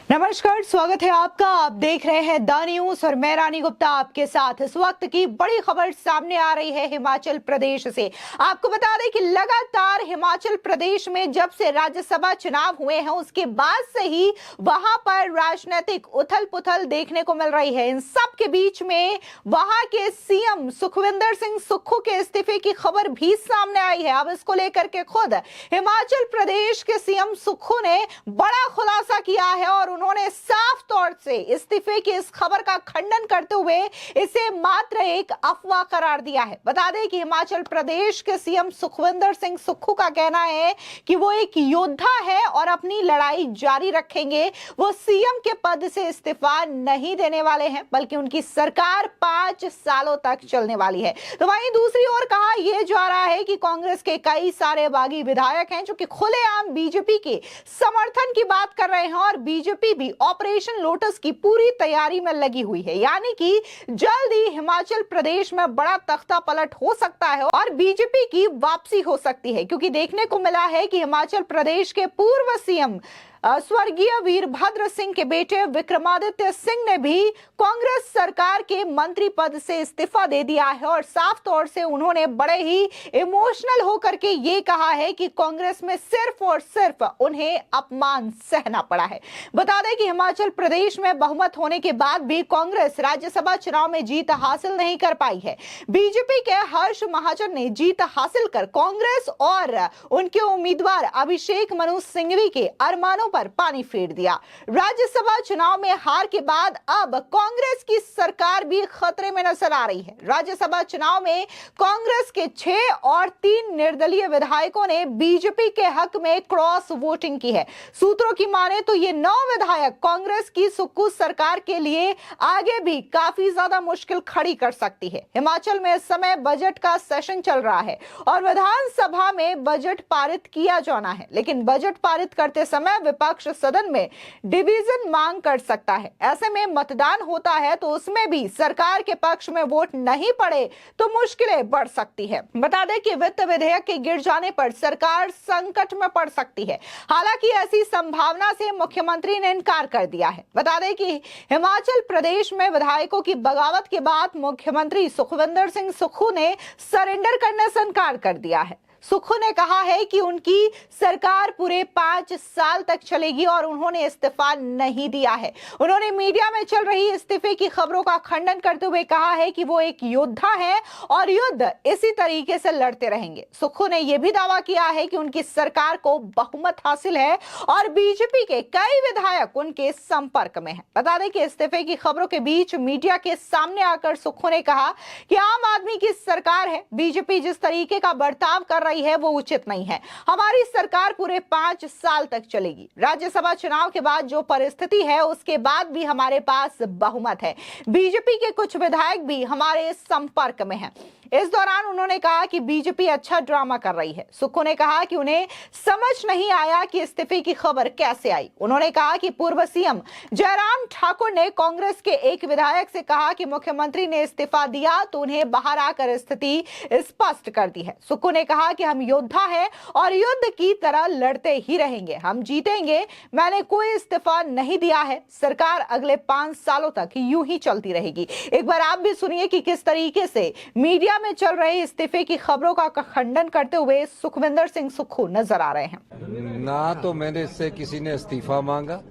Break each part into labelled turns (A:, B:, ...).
A: नमस्कार, स्वागत है आपका। आप देख रहे हैं द न्यूज और मैं रानी गुप्ता आपके साथ। इस वक्त की बड़ी खबर सामने आ रही है हिमाचल प्रदेश से। आपको बता दें कि लगातार हिमाचल प्रदेश में जब से राज्यसभा चुनाव हुए हैं उसके बाद से ही वहां पर राजनीतिक उथल पुथल देखने को मिल रही है। इन सब के बीच में वहां के सीएम सुखविंदर सिंह सुक्खू के इस्तीफे की खबर भी सामने आई है। अब इसको लेकर के खुद हिमाचल प्रदेश के सीएम सुक्खू ने बड़ा खुलासा किया है और उन्होंने साफ तौर से इस्तीफे की इस खबर का खंडन करते हुए इसे मात्र एक अफवाह करार दिया है। बता दें कि हिमाचल प्रदेश के सीएम सुखविंदर सिंह सुक्खू का कहना है कि वो एक योद्धा है और अपनी लड़ाई जारी रखेंगे। वो सीएम के पद से इस्तीफा नहीं देने वाले हैं, बल्कि उनकी सरकार 5 सालों तक चलने वाली है। तो वहीं दूसरी ओर कहा यह जा रहा है कि कांग्रेस के कई सारे बागी विधायक हैं जो कि खुलेआम बीजेपी के समर्थन की बात कर रहे हैं और बीजेपी भी ऑपरेशन लोटस की पूरी तैयारी में लगी हुई है। यानी कि जल्द ही हिमाचल प्रदेश में बड़ा तख्ता पलट हो सकता है और बीजेपी की वापसी हो सकती है, क्योंकि देखने को मिला है कि हिमाचल प्रदेश के पूर्व सीएम स्वर्गीय वीरभद्र सिंह के बेटे विक्रमादित्य सिंह ने भी कांग्रेस सरकार के मंत्री पद से इस्तीफा दे दिया है और साफ तौर से उन्होंने बड़े ही इमोशनल होकर के ये कहा है कि कांग्रेस में सिर्फ और सिर्फ उन्हें अपमान सहना पड़ा है। बता दें कि हिमाचल प्रदेश में बहुमत होने के बाद भी कांग्रेस राज्यसभा चुनाव में जीत हासिल नहीं कर पाई है। बीजेपी के हर्ष महाजन ने जीत हासिल कर कांग्रेस और उनके उम्मीदवार अभिषेक मनु सिंघवी के अरमानों पर पानी फेर दिया। राज्यसभा चुनाव में हार के बाद अब कांग्रेस की सरकार भी खतरे में नजर आ रही है। राज्यसभा चुनाव में कांग्रेस के 6 और 3 निर्दलीय विधायकों ने बीजेपी के हक में क्रॉस वोटिंग की है। सूत्रों की माने तो ये 9 विधायक कांग्रेस की सुक्खू सरकार के लिए आगे भी काफी ज्यादा मुश्किल खड़ी कर सकती है। हिमाचल में इस समय बजट का सेशन चल रहा है और विधानसभा में बजट पारित किया जाना है, लेकिन बजट पारित करते समय विपक्ष सदन में डिवीजन मांग कर सकता है। ऐसे में मतदान होता है तो उसमें भी सरकार के पक्ष में वोट नहीं पड़े तो मुश्किलें बढ़ सकती है। बता दें कि वित्त विधेयक के गिर जाने पर सरकार संकट में पड़ सकती है। हालांकि ऐसी संभावना से मुख्यमंत्री ने इनकार कर दिया है। बता दें कि हिमाचल प्रदेश में विधायकों की बगावत के बाद मुख्यमंत्री सुखविंदर सिंह सुक्खू ने सरेंडर करने से इनकार कर दिया है। सुक्खू ने कहा है कि उनकी सरकार पूरे 5 साल तक चलेगी और उन्होंने इस्तीफा नहीं दिया है। उन्होंने मीडिया में चल रही इस्तीफे की खबरों का खंडन करते हुए कहा है कि वो एक योद्धा है और युद्ध इसी तरीके से लड़ते रहेंगे। सुक्खू ने यह भी दावा किया है कि उनकी सरकार को बहुमत हासिल है और बीजेपी के कई विधायक उनके संपर्क में हैं। बता दें कि इस्तीफे की खबरों के बीच मीडिया के सामने आकर सुक्खू ने कहा कि आम आदमी की सरकार है, बीजेपी जिस तरीके का बर्ताव कर रही है वो उचित नहीं है। हमारी सरकार पूरे 5 साल तक चलेगी। राज्यसभा चुनाव के बाद जो परिस्थिति है उसके बाद भी हमारे पास बहुमत है। बीजेपी के कुछ विधायक भी हमारे संपर्क में हैं। इस दौरान उन्होंने कहा कि बीजेपी अच्छा ड्रामा कर रही है। सुक्खू ने कहा कि उन्हें समझ नहीं आया कि इस्तीफे की खबर कैसे आई। उन्होंने कहा कि पूर्व सीएम जयराम ठाकुर ने कांग्रेस के एक विधायक से कहा कि मुख्यमंत्री ने इस्तीफा दिया तो उन्हें बाहर आकर स्थिति स्पष्ट कर दी है। सुक्खू ने कहा कि हम योद्धा हैं और युद्ध की तरह लड़ते ही रहेंगे, हम जीतेंगे। मैंने कोई इस्तीफा नहीं दिया है, सरकार अगले 5 सालों तक यूं ही चलती रहेगी। एक बार आप भी सुनिए कि किस तरीके से मीडिया में चल रहे इस्तीफे की खबरों का खंडन करते हुए सुखविंदर सिंह सुक्खू नजर आ रहे हैं।
B: ना तो मैंने इससे किसी ने इस्तीफा मांगा,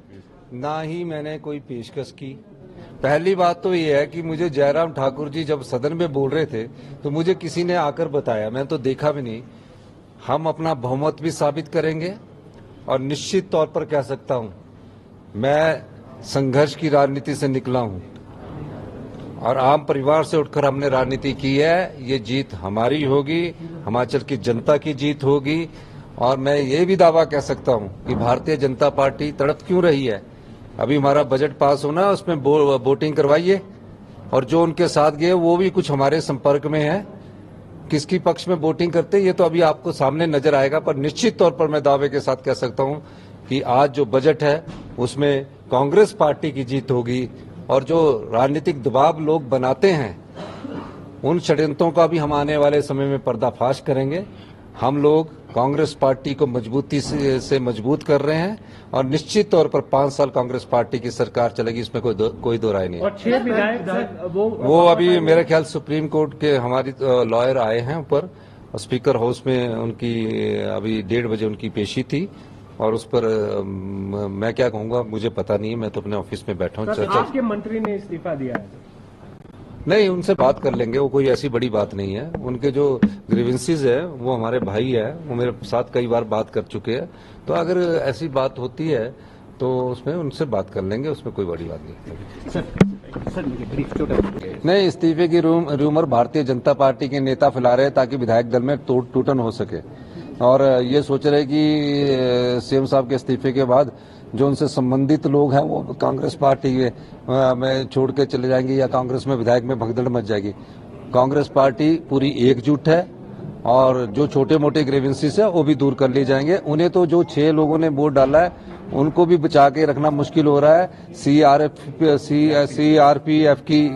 B: ना ही मैंने कोई पेशकश की। पहली बात तो ये है कि मुझे जयराम ठाकुर जी जब सदन में बोल रहे थे तो मुझे किसी ने आकर बताया, मैं तो देखा भी नहीं। हम अपना बहुमत भी साबित करेंगे और निश्चित तौर पर कह सकता हूं मैं संघर्ष की राजनीति से निकला हूं और आम परिवार से उठकर हमने राजनीति की है। ये जीत हमारी होगी, हिमाचल की जनता की जीत होगी और मैं ये भी दावा कह सकता हूं कि भारतीय जनता पार्टी तड़प क्यों रही है। अभी हमारा बजट पास होना, उसमें वोटिंग करवाइए और जो उनके साथ गए वो भी कुछ हमारे संपर्क में है। किसकी पक्ष में वोटिंग करते ये तो अभी आपको सामने नजर आएगा, पर निश्चित तौर पर मैं दावे के साथ कह सकता हूं कि आज जो बजट है उसमें कांग्रेस पार्टी की जीत होगी और जो राजनीतिक दबाव लोग बनाते हैं उन षड्यंत्रों का भी हम आने वाले समय में पर्दाफाश करेंगे। हम लोग कांग्रेस पार्टी को मजबूती से मजबूत कर रहे हैं और निश्चित तौर पर 5 साल कांग्रेस पार्टी की सरकार चलेगी, इसमें कोई दो राय नहीं है।
C: और 6 विधायक
B: वो अभी मेरे ख्याल सुप्रीम कोर्ट के हमारी लॉयर आए हैं ऊपर, स्पीकर हाउस में उनकी अभी 1:30 बजे उनकी पेशी थी और उस पर मैं क्या कहूंगा मुझे पता नहीं है, मैं तो अपने ऑफिस में बैठा हूँ।
C: आपके मंत्री ने इस्तीफा दिया है?
B: नहीं, उनसे बात कर लेंगे, वो कोई ऐसी बड़ी बात नहीं है। उनके जो ग्रीवेंसीज है वो हमारे भाई है, वो मेरे साथ कई बार बात कर चुके हैं, तो अगर ऐसी बात होती है तो उसमें उनसे बात कर लेंगे, उसमें कोई बड़ी बात नहीं। नहीं, इस्तीफे की रूमर भारतीय जनता पार्टी के नेता फैला रहे हैं ताकि विधायक दल में टूटन हो सके, और ये सोच रहे कि सीएम साहब के इस्तीफे के बाद जो उनसे संबंधित लोग हैं वो कांग्रेस पार्टी में छोड़ के चले जाएंगे या कांग्रेस में विधायक में भगदड़ मच जाएगी। कांग्रेस पार्टी पूरी एकजुट है और जो छोटे मोटे ग्रीवेंसीज है वो भी दूर कर लिए जाएंगे। उन्हें तो जो 6 लोगों ने वोट डाला है उनको भी बचा के रखना मुश्किल हो रहा है। सीआरपीएफ की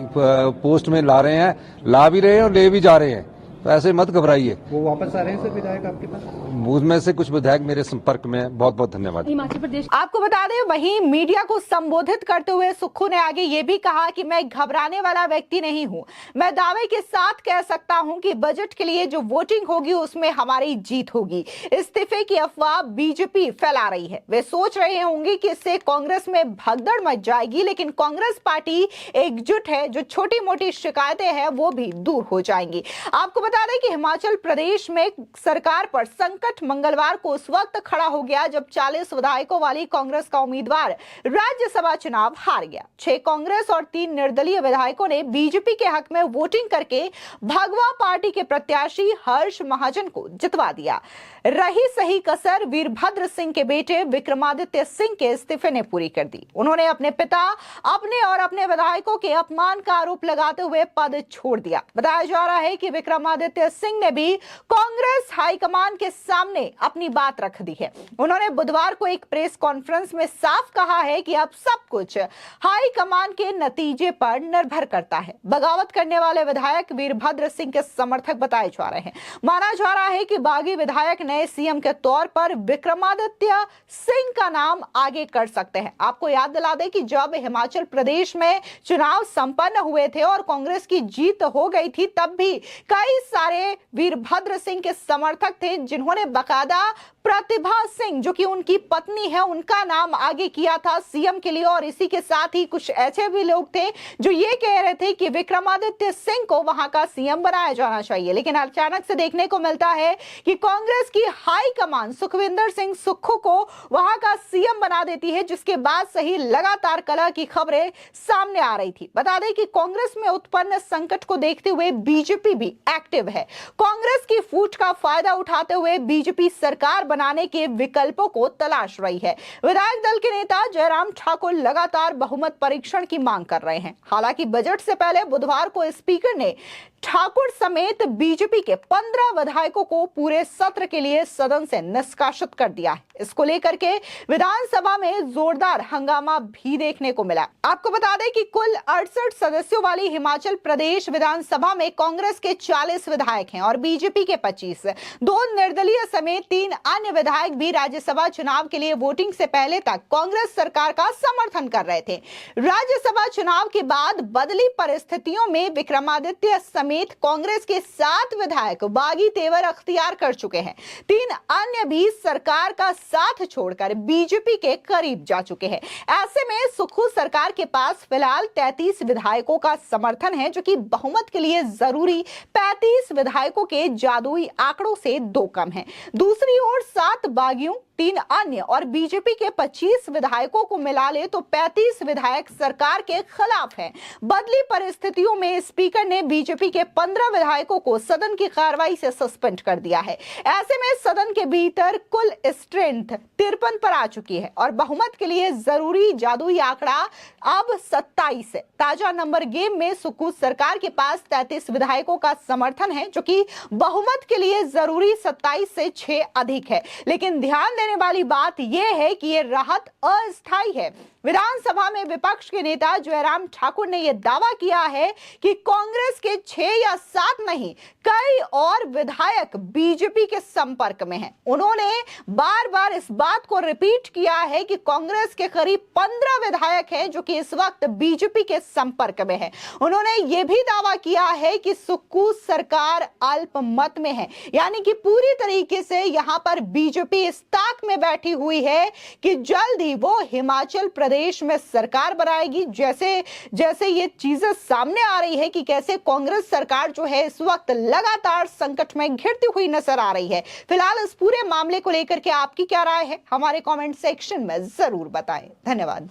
B: पोस्ट में ला रहे हैं, ला भी रहे हैं और ले भी जा रहे हैं, तो ऐसे मत घबराइए।
D: वो वापस आ रहे हैं सर विधायक आपके पास?
B: मुझमें से कुछ विधायक मेरे संपर्क में है। बहुत बहुत धन्यवाद।
A: हिमाचल प्रदेश आपको बता दें, वहीं मीडिया को संबोधित करते हुए सुक्खू ने आगे ये भी कहा कि मैं घबराने वाला व्यक्ति नहीं हूं। मैं दावे के साथ कह सकता हूं कि बजट के लिए जो वोटिंग होगी उसमें हमारी जीत होगी। इस्तीफे की अफवाह बीजेपी फैला रही है। वे सोच रहे होंगे कि इससे कांग्रेस में भगदड़ मच जाएगी, लेकिन कांग्रेस पार्टी एकजुट है। जो छोटी मोटी शिकायतें हैं वो भी दूर हो जाएंगी। आपको बता दें कि हिमाचल प्रदेश में सरकार पर संकट मंगलवार को उस वक्त खड़ा हो गया जब 40 विधायकों वाली कांग्रेस का उम्मीदवार राज्यसभा चुनाव हार गया। 6 कांग्रेस और 3 निर्दलीय विधायकों ने बीजेपी के हक में वोटिंग करके भगवा पार्टी के प्रत्याशी हर्ष महाजन को जितवा दिया। रही सही कसर वीरभद्र सिंह के बेटे विक्रमादित्य सिंह के इस्तीफे ने पूरी कर दी। उन्होंने अपने पिता, अपने और अपने विधायकों के अपमान का आरोप लगाते हुए पद छोड़ दिया। बताया जा रहा है कि विक्रमादित्य सिंह ने भी कांग्रेस हाईकमान के सामने अपनी बात रख दी है। उन्होंने बुधवार को एक प्रेस कॉन्फ्रेंस में साफ कहा है कि अब सब कुछ हाईकमान के नतीजे पर निर्भर करता है। बगावत करने वाले विधायक वीरभद्र सिंह के समर्थक बताए जा रहे हैं। माना जा रहा है कि बागी विधायक नए सीएम के तौर पर विक्रमादित्य सिंह का नाम आगे कर सकते हैं। आपको याद दिला दें कि जब हिमाचल प्रदेश में चुनाव संपन्न हुए थे और कांग्रेस की जीत हो गई थी, तब भी कई सारे वीरभद्र सिंह के समर्थक थे जिन्होंने बकायदा प्रतिभा सिंह, जो कि उनकी पत्नी है, उनका नाम आगे किया था सीएम के लिए। और इसी के साथ ही कुछ ऐसे भी लोग थे जो ये कह रहे थे कि विक्रमादित्य सिंह को वहां का सीएम बनाया जाना चाहिए। लेकिन अचानक से देखने को मिलता है कि कांग्रेस की हाई कमान सुखविंदर सिंह सुक्खू को वहां का सीएम बना देती है, जिसके बाद से ही लगातार कलह की खबरें सामने आ रही थी। बता दें कि कांग्रेस में उत्पन्न संकट को देखते हुए बीजेपी भी एक्टिव है। कांग्रेस की फूट का फायदा उठाते हुए बीजेपी सरकार बनाने के विकल्पों को तलाश रही है। विधायक दल के नेता जयराम ठाकुर लगातार बहुमत परीक्षण की मांग कर रहे हैं। हालांकि बजट से पहले बुधवार को स्पीकर ने ठाकुर समेत बीजेपी के 15 विधायकों को पूरे सत्र के लिए सदन से निष्कासित कर दिया है। इसको लेकर के विधानसभा में जोरदार हंगामा भी देखने को मिला। आपको बता दें कि कुल 68 सदस्यों वाली हिमाचल प्रदेश विधानसभा में कांग्रेस के 40 विधायक हैं और बीजेपी के 25। 2 निर्दलीय समेत 3 अन्य विधायक भी राज्यसभा चुनाव के लिए वोटिंग से पहले तक कांग्रेस सरकार का समर्थन कर रहे थे। राज्यसभा चुनाव के बाद बदली परिस्थितियों में विक्रमादित्य समेत कांग्रेस के 7 विधायक बागी तेवर अख्तियार कर चुके हैं। 3 अन्य भी सरकार का साथ छोड़कर बीजेपी के करीब जा चुके हैं। ऐसे में सुक्खू सरकार के पास फिलहाल 33 विधायकों का समर्थन है, जो कि बहुमत के लिए जरूरी 35 विधायकों के जादुई आंकड़ों से 2 कम है। दूसरी ओर 7 बागियों, 3 अन्य और बीजेपी के 25 विधायकों को मिला ले तो 35 विधायक सरकार के खिलाफ हैं। बदली परिस्थितियों में स्पीकर ने बीजेपी के 15 विधायकों को सदन की कार्रवाई से सस्पेंड कर दिया है। ऐसे में सदन के भीतर कुल स्ट्रेंथ 53 पर आ चुकी है और बहुमत के लिए जरूरी जादुई आंकड़ा अब 27 है। ताजा नंबर गेम में सुक्खू सरकार के पास 33 विधायकों का समर्थन है, जो कि बहुमत के लिए जरूरी 27 से 6 अधिक है। लेकिन ध्यान देने वाली बात यह है कि यह राहत अस्थायी है। विधानसभा में विपक्ष के नेता जयराम ठाकुर ने यह दावा किया है कि कांग्रेस के 6 या 7 नहीं, कई और विधायक बीजेपी के संपर्क में हैं। उन्होंने बार बार इस बात को रिपीट किया है कि कांग्रेस के करीब 15 विधायक हैं जो कि इस वक्त बीजेपी के संपर्क में हैं। उन्होंने यह भी दावा किया है कि सुक्खू सरकार अल्पमत में है, यानी कि पूरी तरीके से यहां पर बीजेपी इस ताक में बैठी हुई है कि जल्द ही वो हिमाचल प्रदेश में सरकार बनाएगी। जैसे जैसे ये चीजें सामने आ रही है कि कैसे कांग्रेस सरकार जो है इस वक्त लगातार संकट में घिरती हुई नजर आ रही है। फिलहाल इस पूरे मामले को लेकर के आपकी क्या राय है, हमारे कमेंट सेक्शन में जरूर बताएं। धन्यवाद।